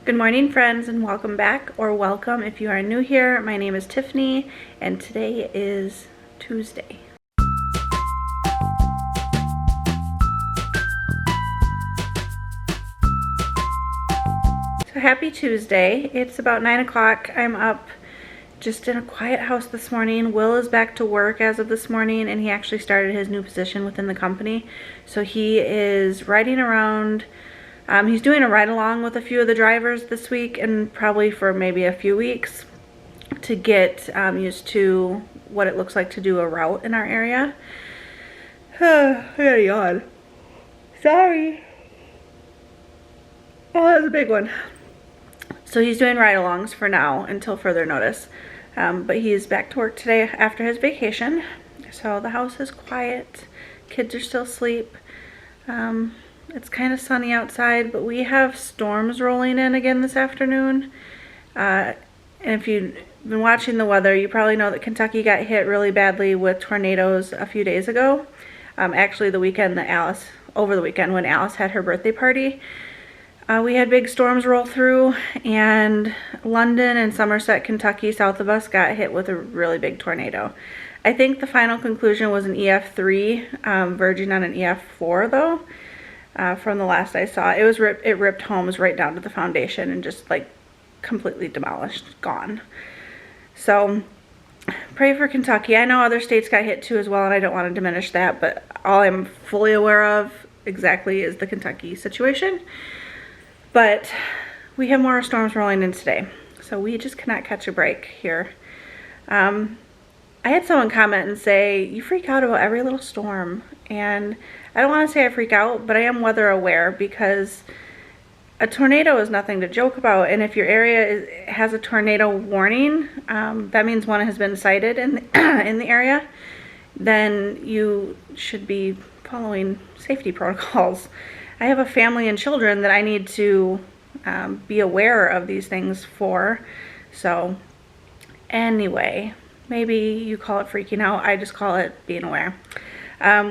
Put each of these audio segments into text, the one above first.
Good morning, friends, and welcome back, or welcome if you are new here. My name is Tiffany, and today is Tuesday. So happy Tuesday. It's about 9 o'clock. I'm up just in a quiet house this morning. Will is back to work as of this morning, and he actually started his new position within the company. So he is riding around. He's doing a ride along with a few of the drivers this week and probably for maybe a few weeks to get used to what it looks like to do a route in our area. I gotta yawn. Sorry. Oh, that was a big one. So he's doing ride-alongs for now until further notice. But he's back to work today after his vacation. So the house is quiet. Kids are still asleep. It's kind of sunny outside, but we have storms rolling in again this afternoon. And if you've been watching the weather, you probably know that Kentucky got hit really badly with tornadoes a few days ago. Actually, over the weekend when Alice had her birthday party, we had big storms roll through, and London and Somerset, Kentucky, south of us, got hit with a really big tornado. I think the final conclusion was an EF3, verging on an EF4 though. From the last I saw, it ripped homes right down to the foundation and just like completely demolished, gone. So pray for Kentucky. I know other states got hit too as well, and I don't want to diminish that, but all I'm fully aware of exactly is the Kentucky situation. But we have more storms rolling in today, so we just cannot catch a break here. I had someone comment and say, you freak out about every little storm, and I don't want to say I freak out, but I am weather aware because a tornado is nothing to joke about, and if your area has a tornado warning, that means one has been sighted in the area, then you should be following safety protocols. I have a family and children that I need to be aware of these things for, so anyway, maybe you call it freaking out, I just call it being aware.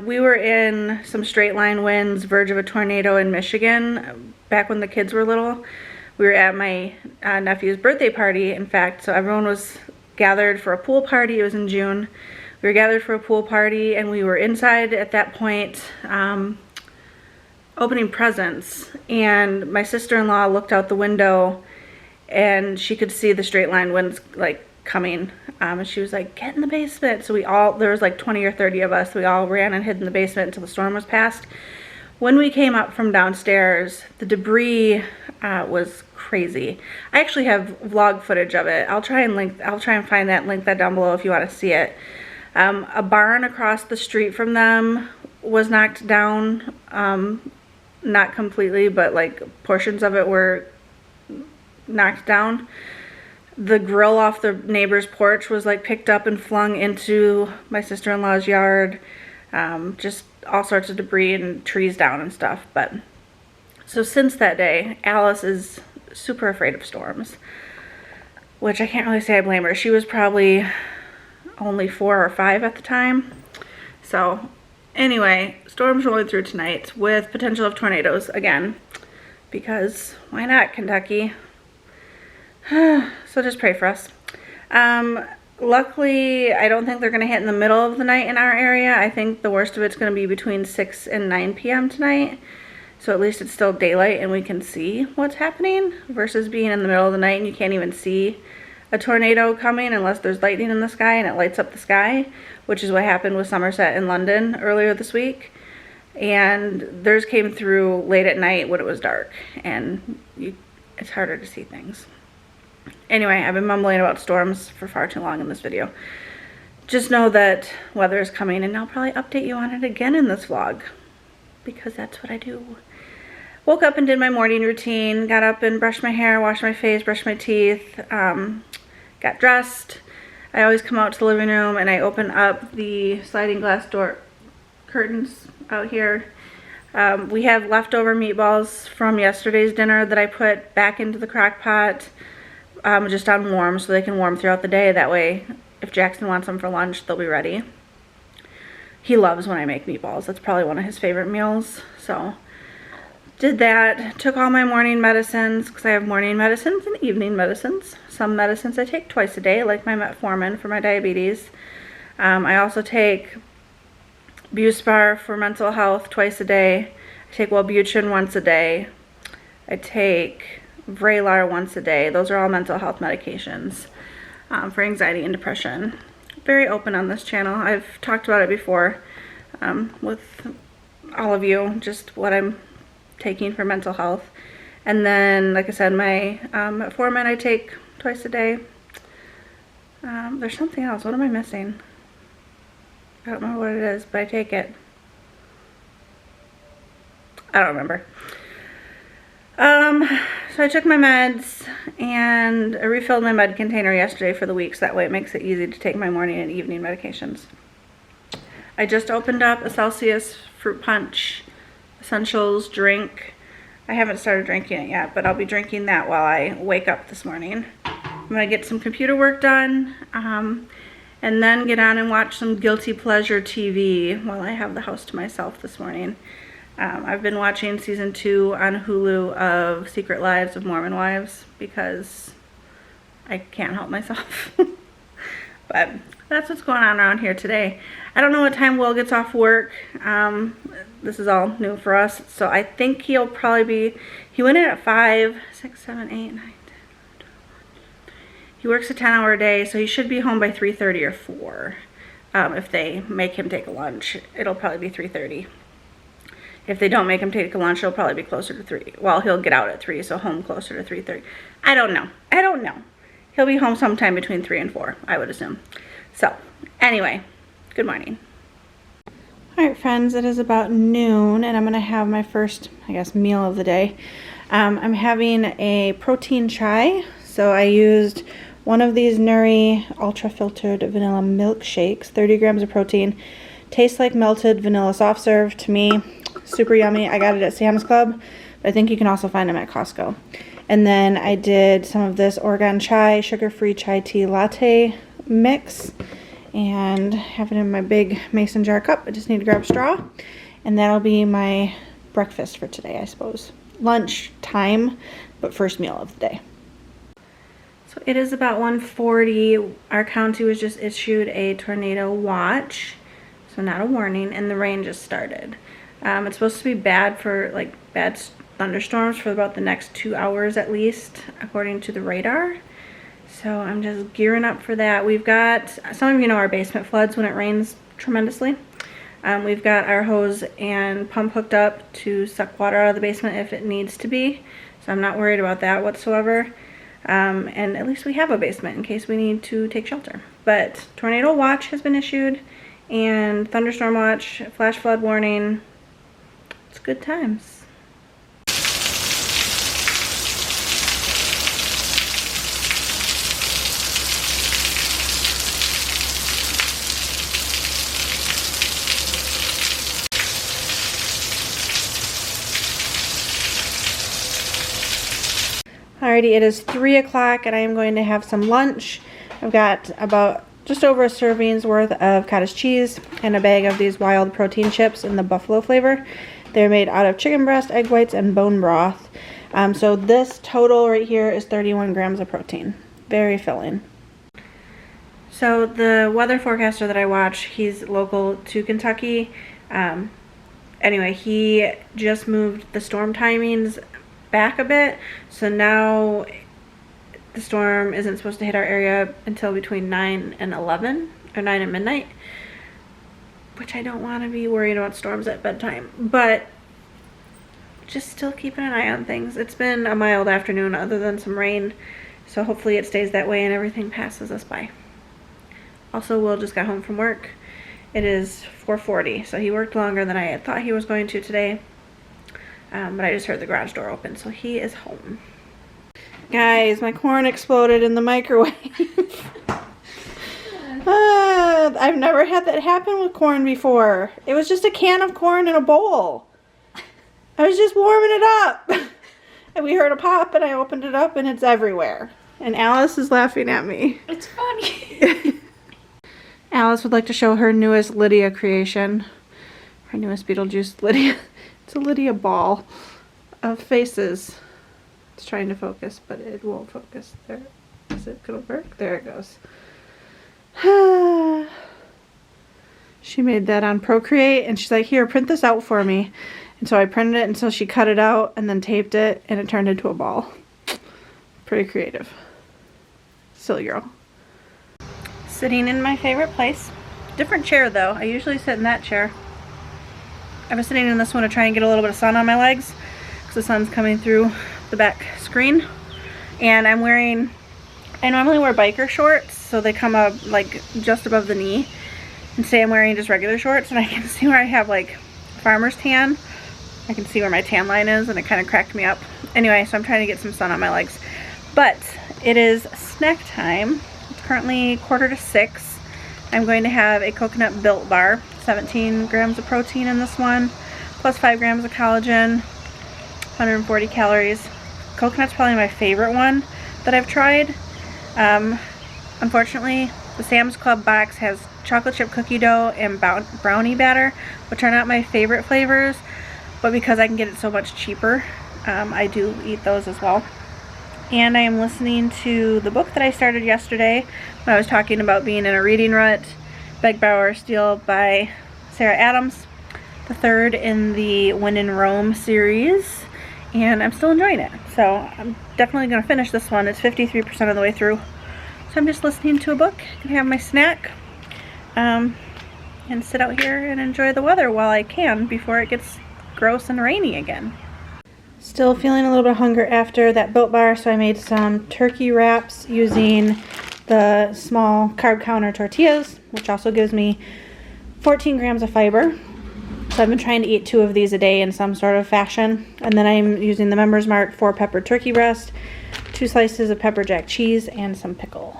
We were in some straight line winds, verge of a tornado in Michigan back when the kids were little. We were at my nephew's birthday party, in fact, so everyone was gathered for a pool party. It was in June. We were gathered for a pool party, and we were inside at that point opening presents, and my sister-in-law looked out the window and she could see the straight line winds like coming, and she was like, get in the basement. So there was like 20 or 30 of us. We all ran and hid in the basement until the storm was past. When we came up from downstairs, the debris was crazy. I actually have vlog footage of it. I'll try and find that, link that down below if you want to see it. A barn across the street from them was knocked down, not completely, but like portions of it were knocked down. The grill off the neighbor's porch was like picked up and flung into my sister-in-law's yard. Just all sorts of debris and trees down and stuff. But so since that day, Alice is super afraid of storms, which I can't really say I blame her. She was probably only 4 or 5 at the time. So anyway, storms rolling through tonight with potential of tornadoes again, because why not, Kentucky? So just pray for us. Luckily, I don't think they're going to hit in the middle of the night in our area. I think the worst of it's going to be between 6 and 9 p.m. tonight. So at least it's still daylight and we can see what's happening, versus being in the middle of the night and you can't even see a tornado coming unless there's lightning in the sky and it lights up the sky, which is what happened with Somerset and London earlier this week. And theirs came through late at night when it was dark, and it's harder to see things. Anyway, I've been mumbling about storms for far too long in this video. Just know that weather is coming, and I'll probably update you on it again in this vlog, because that's what I do. Woke up and did my morning routine. Got up and brushed my hair, washed my face, brushed my teeth, got dressed. I always come out to the living room and I open up the sliding glass door curtains out here. We have leftover meatballs from yesterday's dinner that I put back into the crock pot, just on warm, so they can warm throughout the day. That way, if Jackson wants them for lunch, they'll be ready. He loves when I make meatballs. That's probably one of his favorite meals. So Did that, took all my morning medicines because I have morning medicines and evening medicines. Some medicines I take twice a day, like my metformin for my diabetes. I also take Buspar for mental health twice a day. I take Wellbutrin once a day. I take Vraylar once a day. Those are all mental health medications for anxiety and depression. Very open on this channel. I've talked about it before with all of you, just what I'm taking for mental health. And then, like I said, my metformin I take twice a day. There's something else. What am I missing? I don't remember what it is, but I take it. I don't remember. So I took my meds and I refilled my med container yesterday for the week, so that way it makes it easy to take my morning and evening medications. I just opened up a Celsius fruit punch essentials drink. I haven't started drinking it yet, but I'll be drinking that while I wake up this morning. I'm gonna get some computer work done and then get on and watch some guilty pleasure TV while I have the house to myself this morning. I've been watching season 2 on Hulu of Secret Lives of Mormon Wives because I can't help myself. But that's what's going on around here today. I don't know what time Will gets off work. This is all new for us. So I think he'll probably be, he went in at 5, 6, 7, 8, 9, 10, 11, 12. He works a 10-hour day, so he should be home by 3:30 or 4. If they make him take a lunch, it'll probably be 3:30. If they don't make him take a lunch, it'll probably be closer to 3. Well, he'll get out at 3, so home closer to 3:30. I don't know. I don't know. He'll be home sometime between 3 and 4, I would assume. So, anyway, good morning. Alright friends, it is about noon and I'm going to have my first, I guess, meal of the day. I'm having a protein chai. So I used one of these Nuri ultra filtered vanilla milkshakes, 30 grams of protein. Tastes like melted vanilla soft serve to me. Super yummy. I got it at Sam's Club, but I think you can also find them at Costco. And then I did some of this Oregon chai, sugar-free chai tea latte mix. And have it in my big mason jar cup. I just need to grab a straw. And that'll be my breakfast for today, I suppose. Lunch time, but first meal of the day. So it is about 1:40. Our county was just issued a tornado watch. So not a warning, and the rain just started. It's supposed to be bad for, like, bad thunderstorms for about the next 2 hours at least, according to the radar. So I'm just gearing up for that. We've got, some of you know our basement floods when it rains tremendously. We've got our hose and pump hooked up to suck water out of the basement if it needs to be. So I'm not worried about that whatsoever. And at least we have a basement in case we need to take shelter. But tornado watch has been issued and thunderstorm watch, flash flood warning. It's good times. Alrighty, it is 3 o'clock and I am going to have some lunch. I've got about just over a serving's worth of cottage cheese and a bag of these wild protein chips in the buffalo flavor. They're made out of chicken breast, egg whites, and bone broth. So this total right here is 31 grams of protein. Very filling. So the weather forecaster that I watch, he's local to Kentucky. Anyway, he just moved the storm timings back a bit, so now the storm isn't supposed to hit our area until between 9 and 11 or 9 and midnight, which I don't want to be worried about storms at bedtime, but just still keeping an eye on things. It's been a mild afternoon other than some rain, so hopefully it stays that way and everything passes us by. Also, Will just got home from work. It is 4:40, so he worked longer than I had thought he was going to today. But I just heard the garage door open, so he is home. Guys, my corn exploded in the microwave. I've never had that happen with corn before. It was just a can of corn in a bowl. I was just warming it up. And we heard a pop, and I opened it up, and it's everywhere. And Alice is laughing at me. It's funny. Alice would like to show her newest Lydia creation. Her newest Beetlejuice Lydia. It's a Lydia ball. of faces. It's trying to focus, but it won't focus. There. Is it gonna work? There it goes. She made that on Procreate, and she's like, here, print this out for me. And so I printed it until she cut it out and then taped it, and it turned into a ball. Pretty creative. Silly girl. Sitting in my favorite place. Different chair though. I usually sit in that chair. I was sitting in this one to try and get a little bit of sun on my legs because the sun's coming through the back screen. And I normally wear biker shorts, so they come up like just above the knee. And today I'm wearing just regular shorts, and I can see where I have like farmer's tan. I can see where my tan line is, and it kind of cracked me up. Anyway, so I'm trying to get some sun on my legs. But it is snack time. It's currently 5:45. I'm going to have a coconut Built bar, 17 grams of protein in this one, plus 5 grams of collagen, 140 calories. Coconut's probably my favorite one that I've tried. Unfortunately, the Sam's Club box has chocolate chip cookie dough and brownie batter, which are not my favorite flavors, but because I can get it so much cheaper, I do eat those as well. And I am listening to the book that I started yesterday when I was talking about being in a reading rut, Beg, Borrow, Steal by Sarah Adams, the third in the When in Rome series, and I'm still enjoying it. So I'm definitely going to finish this one. It's 53% of the way through. So I'm just listening to a book and have my snack and sit out here and enjoy the weather while I can before it gets gross and rainy again. Still feeling a little bit of hunger after that Built bar, so I made some turkey wraps using the small carb counter tortillas, which also gives me 14 grams of fiber. So I've been trying to eat 2 of these a day in some sort of fashion. And then I'm using the Members Mark 4-pepper turkey breast, 2 slices of pepper jack cheese, and some pickle.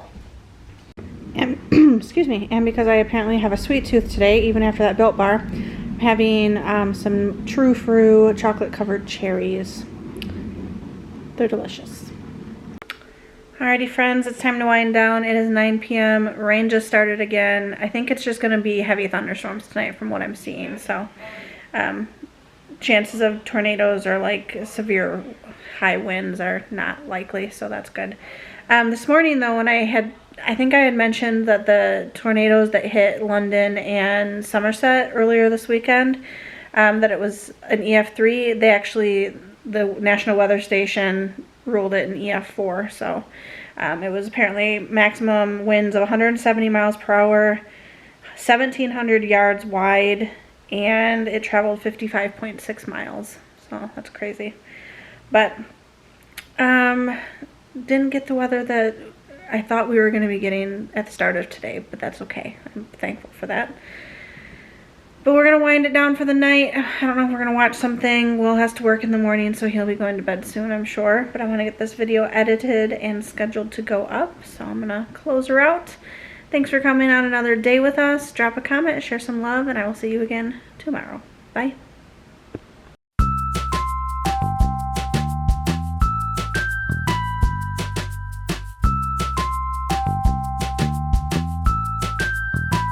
And excuse me, and because I apparently have a sweet tooth today, even after that Built bar, I'm having some True Fruit chocolate covered cherries. They're delicious. Alrighty friends, it's time to wind down. It is 9 p.m. Rain just started again. I think it's just going to be heavy thunderstorms tonight from what I'm seeing. So chances of tornadoes or like severe high winds are not likely, so that's good. This morning though, when I think I had mentioned that the tornadoes that hit London and Somerset earlier this weekend, that it was an EF3. The National Weather Station ruled it an EF4. So it was apparently maximum winds of 170 miles per hour, 1,700 yards wide, and it traveled 55.6 miles. So that's crazy. But didn't get the weather that I thought we were going to be getting at the start of today, but that's okay. I'm thankful for that. But we're going to wind it down for the night. I don't know if we're going to watch something. Will has to work in the morning, so he'll be going to bed soon, I'm sure. But I want to get this video edited and scheduled to go up, so I'm going to close her out. Thanks for coming on another day with us. Drop a comment, share some love, and I will see you again tomorrow. Bye.